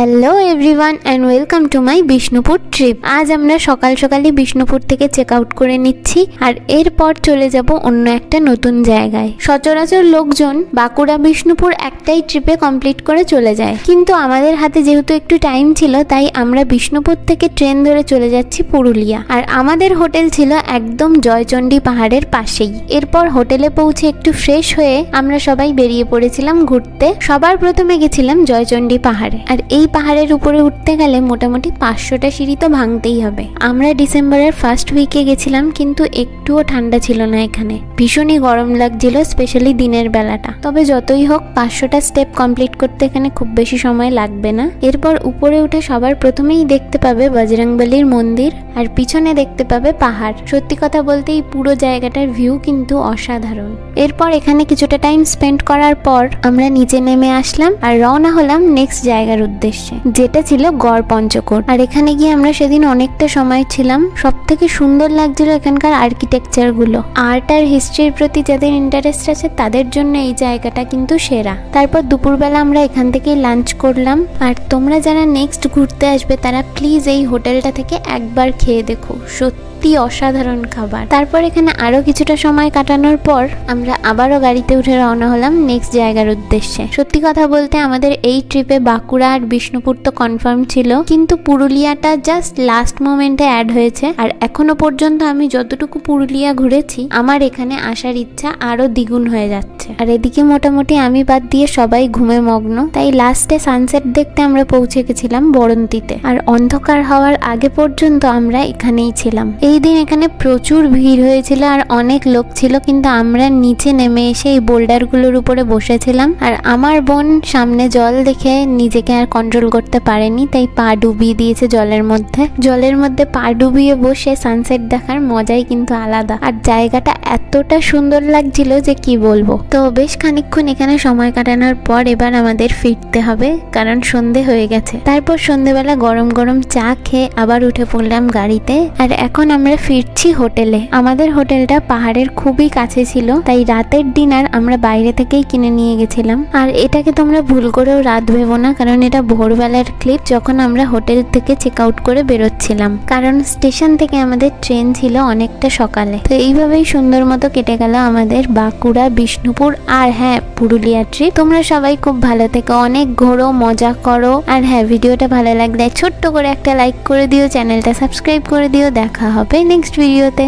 Hello everyone and welcome to my Bishnupur trip. আজ আমরা সকাল সকালই বিষ্ণুপুর থেকে চেক আউট করে নিচ্ছি আর এরপর চলে যাব অন্য একটা নতুন জায়গায়। সচরাচর লোকজন বাঁকুড়া বিষ্ণুপুর একটাই ট্রিপে কমপ্লিট করে চলে যায়, কিন্তু আমাদের হাতে যেহেতু একটু টাইম ছিল তাই আমরা বিষ্ণুপুর থেকে ট্রেন ধরে চলে যাচ্ছি পুরুলিয়া। আর আমাদের হোটেল ছিল একদম জয়চণ্ডী পাহাড়ের পাশেই। এরপর হোটেলে পৌঁছে একটু ফ্রেশ হয়ে আমরা সবাই বেরিয়ে পড়েছিলাম ঘুরতে। সবার প্রথমে গেছিলাম জয়চণ্ডী পাহাড়ে। আর এই পাহাড়ের উপরে উঠতে গেলে মোটামুটি 500টা সিঁড়ি তো ভাঙতেই হবে। আমরা ডিসেম্বরের ফার্স্ট উইকে গেছিলাম, কিন্তু একটুও ঠান্ডা ছিল না এখানে, ভীষণই গরম লাগছিল, স্পেশালি দিনের বেলাটা। তবে যতই হোক 500টা স্টেপ কমপ্লিট করতে এখানে খুব বেশি সময় লাগবে না। এরপর উপরে উঠে সবার প্রথমেই দেখতে পাবে বজরংবলীর মন্দির আর পিছনে দেখতে পাবে পাহাড়। সত্যি কথা বলতে এই পুরো জায়গাটার ভিউ কিন্তু অসাধারণ। এরপর এখানে কিছুটা টাইম স্পেন্ড করার পর আমরা নিচে নেমে আসলাম আর রওনা হলাম নেক্সট জায়গার উদ্দেশ্যে, যেটা ছিল গড় পঞ্চকোট। আর এখানে গিয়ে আমরা সেদিন অনেকটা সময় ছিলাম। সব থেকে সুন্দর লাগছিল এখানকার আর্কিটেকচার গুলো। আর্ট আর হিস্ট্রির প্রতি যাদের ইন্টারেস্ট আছে তাদের জন্য এই জায়গাটা কিন্তু সেরা। তারপর দুপুরবেলা আমরা এখান থেকেই লাঞ্চ করলাম। আর তোমরা যারা নেক্সট ঘুরতে আসবে তারা প্লিজ এই হোটেলটা থেকে একবার খেয়ে দেখো, সত্যি অসাধারণ খাবার। তারপর এখানে আরো কিছুটা সময় কাটানোর পর আমরা আবারও গাড়িতে উঠে রওনা হলাম নেক্সট জায়গার উদ্দেশ্যে। সত্যি কথা বলতে আমাদের এই ট্রিপে বাঁকুড়া আর বিষ্ণুপুর তো কনফার্ম ছিল, কিন্তু পুরুলিয়াটা জাস্ট লাস্ট মোমেন্টে অ্যাড হয়েছে। আর এখনো পর্যন্ত আমি যতটুকু পুরুলিয়া ঘুরেছি আমার এখানে আসার ইচ্ছা আরো দ্বিগুণ হয়ে যাচ্ছে। আর এদিকে মোটামুটি আমি বাদ দিয়ে সবাই ঘুমে মগ্ন, তাই লাস্টে সানসেট দেখতে আমরা পৌঁছে গেছিলাম বরন্তিতে। আর অন্ধকার হওয়ার আগে পর্যন্ত আমরা এখানেই ছিলাম। এই দিন এখানে প্রচুর ভিড় হয়েছিল আর অনেক লোক ছিল, কিন্তু আমরা নিচে নেমে এসে এই বোল্ডার গুলোর উপরে বসেছিলাম। আর আমার বোন সামনে জল দেখে নিজেকে আর কন্ট্রোল করতে পারেনি, তাই পা ডুবিয়ে দিয়েছে জলের মধ্যে পা ডুবিয়ে বসে সানসেট দেখার মজাই কিন্তু আলাদা। আর জায়গাটা এতটা সুন্দর লাগছিল যে কি বলবো। তো বেশ খানিকক্ষণ এখানে সময় কাটানোর পর এবার আমাদের ফিরতে হবে, কারণ সন্ধে হয়ে গেছে। তারপর সন্ধেবেলা গরম গরম চা খেয়ে আবার উঠে পড়লাম গাড়িতে। আর এখন আমরা ফিরছি হোটেলে। আমাদের হোটেলটা পাহাড়ের খুবই কাছে ছিল, তাই রাতের ডিনার আমরা বাইরে থেকেই কিনে নিয়ে গেছিলাম। আর এটাকে তোমরা ভুল করেও রাত ভেবো না, কারণ এটা ভোরবেলার ক্লিপ, যখন আমরা হোটেল থেকে চেক আউট করে বেরোচ্ছিলাম, কারণ স্টেশন থেকে আমাদের ট্রেন ছিল অনেকটা সকালে। তো এইভাবেই সুন্দর মতো কেটে গেল আমাদের বাঁকুড়া, বিষ্ণুপুর আর হ্যাঁ পুরুলিয়া ট্রিপ। তোমরা সবাই খুব ভালো থেকো, অনেক ঘোরো, মজা করো। আর হ্যাঁ, ভিডিওটা ভালো লাগলে ছোট্ট করে একটা লাইক করে দিও, চ্যানেলটা সাবস্ক্রাইব করে দিও। দেখা হবে নেক্সট ভিডিওতে।